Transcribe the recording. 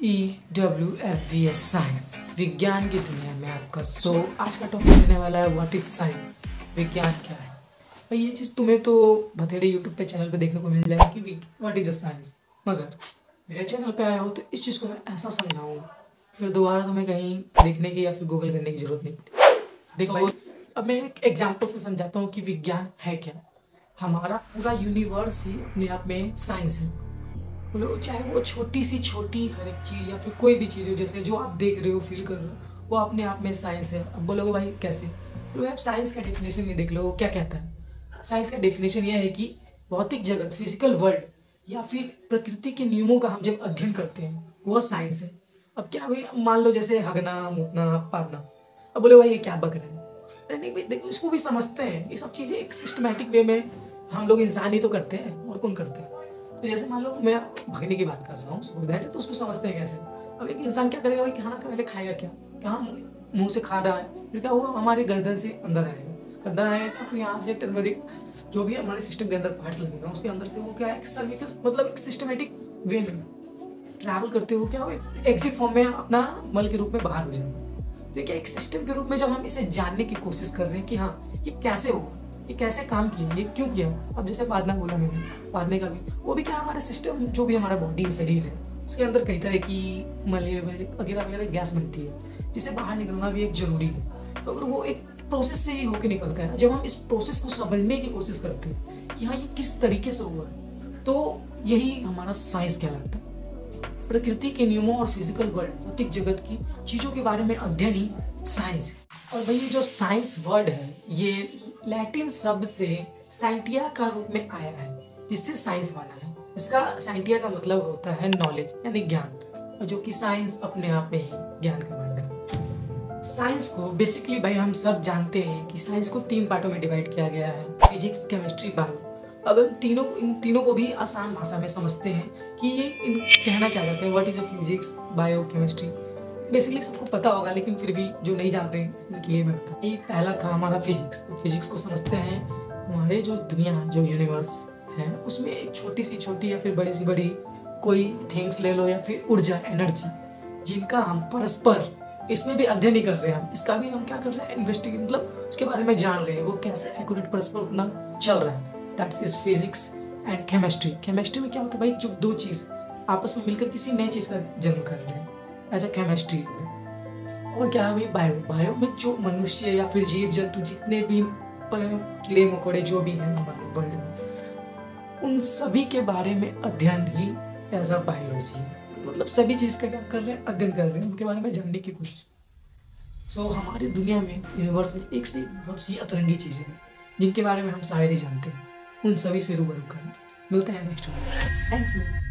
EWFVS science विज्ञान की दुनिया में आपका आज का टॉपिक रहने वाला है व्हाट इज साइंस। विज्ञान क्या है भाई। ये चीज़ तुम्हें तो बथेड़े यूट्यूब पे चैनल पे देखने को मिल जाएगी कि व्हाट इज अ साइंस, मगर मेरे चैनल पे आया हो तो इस चीज़ को मैं ऐसा समझाऊंगा फिर दोबारा तुम्हें कहीं देखने की या फिर गूगल करने की जरूरत नहीं पड़ेगी। देख भाई, अब मैं एक एग्जाम्पल से समझाता हूँ कि विज्ञान है क्या। हमारा पूरा यूनिवर्स ही अपने आप में साइंस है। बोलो चाहे वो छोटी सी छोटी हर एक चीज़ या फिर कोई भी चीज़ हो, जैसे जो आप देख रहे हो फील कर रहे हो वो अपने आप में साइंस है। अब बोलोगे भाई कैसे, तो आप साइंस का डेफिनेशन नहीं देख लो वो क्या कहता है। साइंस का डेफिनेशन यह है कि भौतिक जगत, फिजिकल वर्ल्ड या फिर प्रकृति के नियमों का हम जब अध्ययन करते हैं वो साइंस है। अब क्या भाई, मान लो जैसे हगना मूतना पादना, अब बोले भाई ये क्या बक रहे हैं, अरे नहीं भाई देखो इसको भी समझते हैं। ये सब चीज़ें एक सिस्टमैटिक वे में हम लोग इंसान ही तो करते हैं और कौन करते हैं। तो जैसे मान लो मैं भगने की बात कर रहा हूँ, सोच रहे तो उसको समझते हैं कैसे। अब एक इंसान क्या करेगा भाई, खाना पहले खाएगा क्या, कहाँ मुंह से खा रहा है, फिर क्या हुआ हमारे गर्दन से अंदर आएगा, गर्दन आएगा फिर यहाँ से टर्मरिक जो भी हमारे सिस्टम के अंदर पार्ट्स लगेगा उसके अंदर से वो क्या है सर्विकस, मतलब एक सिस्टमेटिक वे में ट्रैवल करते हुए क्या हो एग्जिट फॉर्म में अपना मल के रूप में बाहर हो जाएगा। तो क्या एक सिस्टम के रूप में जब हम इसे जानने की कोशिश कर रहे हैं कि हाँ ये कैसे होगा, ये कैसे काम किया, ये क्यों किया। अब जैसे पादना बोला मैंने, पादने का भी वो भी क्या हमारा सिस्टम, जो भी हमारा बॉडी शरीर है उसके अंदर कई तरह की मलेरिया वगैरह वगैरह गैस बनती है जिसे बाहर निकलना भी एक जरूरी है। तो अगर वो एक प्रोसेस से ही होकर निकलता है, जब हम इस प्रोसेस को समझने की कोशिश करते हैं कि हाँ ये किस तरीके से हुआ है, तो यही हमारा साइंस कहलाता है। प्रकृति के नियमों और फिजिकल वर्ल्ड, भौतिक जगत की चीज़ों के बारे में अध्ययन ही साइंस है। और भाई ये जो साइंस वर्ड है ये लैटिन शब्द से साइंटिया का रूप में आया है जिससे साइंस बना है। इसका साइंटिया का मतलब होता है नॉलेज यानी ज्ञान, और जो कि साइंस अपने आप में ही ज्ञान का भंडार है। साइंस को बेसिकली भाई हम सब जानते हैं कि साइंस को 3 पार्टों में डिवाइड किया गया है, फिजिक्स, केमिस्ट्री, बायो। अब हम इन तीनों को भी आसान भाषा में समझते हैं कि ये कहना क्या चाहते हैं, what is a physics, bio, chemistry. Basically सबको पता होगा लेकिन फिर भी जो नहीं जानते उनके लिए मैं बता। ये पहला था हमारा फिजिक्स। तो फिजिक्स को समझते हैं हमारे जो दुनिया, जो यूनिवर्स है उसमें एक छोटी सी छोटी या फिर बड़ी सी बड़ी कोई थिंग्स ले लो या फिर ऊर्जा, एनर्जी, जिनका हम परस्पर इसमें भी अध्ययन ही कर रहे हैं। हम इसका भी हम क्या कर रहे हैं, इन्वेस्टिगेट, मतलब उसके बारे में जान रहे हैं वो कैसे एक्यूरेट परस्पर उतना चल रहा है। That is physics and chemistry. Chemistry में क्या होता है भाई, जो दो चीज़ आपस में मिलकर किसी नई चीज़ का जन्म कर रहे हैं, एज अ केमिस्ट्री। और क्या है भाई बायो। बायो में जो मनुष्य या फिर जीव जंतु जितने भी कीड़े मकोड़े जो भी हैं हमारे वर्ल्ड में, उन सभी के बारे में अध्ययन ही एज अ बायोलॉजी है। मतलब सभी चीज़ का क्या कर रहे हैं, अध्ययन कर रहे हैं, उनके बारे में जानने की कोशिश। हमारी दुनिया में, यूनिवर्स में एक से बहुत सी अतरंगी चीज़ें हैं जिनके बारे में हम शायद ही जानते हैं। उन सभी से रूबरू करें। मिलते हैं नेक्स्ट वीडियो। Thank you.